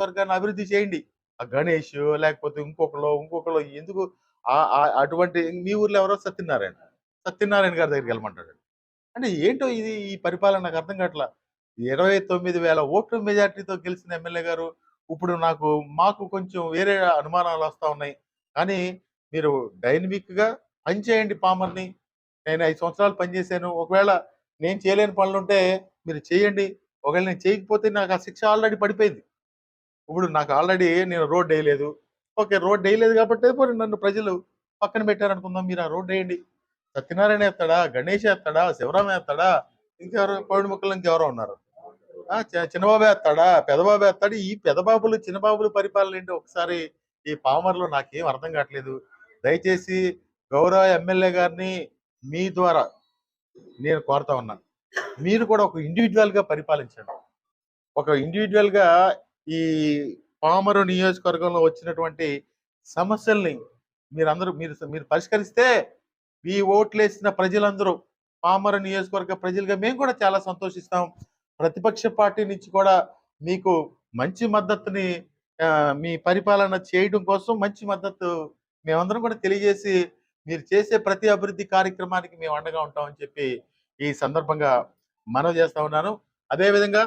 వర్గాన్ని అభివృద్ధి చేయండి. ఆ గణేష్ లేకపోతే ఇంకొకళ్ళు ఎందుకు అటువంటి మీ ఊర్లో ఎవరో సత్యనారాయణ. సత్యనారాయణ గారి దగ్గరికెళ్ళమంటాడు. అంటే ఏంటో ఇది ఈ పరిపాలన నాకు అర్థం కావట్లా. 29,000 ఓట్ల మెజారిటీతో గెలిచిన ఎమ్మెల్యే గారు, ఇప్పుడు మాకు కొంచెం వేరే అనుమానాలొస్తా ఉన్నాయి. కానీ మీరు డైనమిక్‌గా పని చేయండి పామర్‌ని. నేను 5 సంవత్సరాలు పనిచేశాను. ఒకవేళ నేను చేయలేని పనులుంటే మీరు చేయండి. ఒకవేళ నేను చేయకపోతే నాకు ఆ శిక్ష ఆల్రెడీ పడిపోయింది. ఇప్పుడు నాకు ఆల్రెడీ నేను రోడ్డెయలేదు. ఓకే. రోడ్డెయలేదు కాబట్టే పోనీ నన్ను ప్రజలు పక్కన పెట్టారనుకుందాం. మీరు ఆ రోడ్డెయండి. సత్యనారాయణ ఏత్తాడా? గణేష్ ఏత్తాడా? శివరాం ఏత్తాడా? ఇంకెవరు కోడిముక్కలు ఇంకెవరో ఉన్నారు. చిన్నబాబు ఏత్తాడా? పెదబాబు ఏత్తాడు. ఈ పెదబాబులు, చిన్నబాబుల పరిపాలన ఏంటో ఒకసారి ఈ పామర్‌లో నాకేం అర్థం కావట్లేదు. దయచేసి గౌరవ ఎమ్మెల్యే గారిని మీ ద్వారా నేను కోరుతా ఉన్నాను. మీరు కూడా ఒక ఇండివిడ్యువల్‌గా పరిపాలించండి. ఒక ఇండివిడ్యువల్‌గా ఈ పామరు నియోజకవర్గంలో వచ్చినటువంటి సమస్యల్ని మీరందరూ మీరు మీరు పరిష్కరిస్తే మీ ఓట్లేసిన ప్రజలందరూ పామరు నియోజకవర్గ ప్రజలుగా మేము కూడా చాలా సంతోషిస్తాం. ప్రతిపక్ష పార్టీ నుంచి కూడా మీకు మంచి మద్దతుని మీ పరిపాలన చేయడం కోసం మంచి మద్దతు మేమందరం కూడా తెలియజేసి మీరు చేసే ప్రతి అభివృద్ధి కార్యక్రమానికి మేము అండగా ఉంటామని చెప్పి ఈ సందర్భంగా మనవి చేస్తా ఉన్నాను. అదేవిధంగా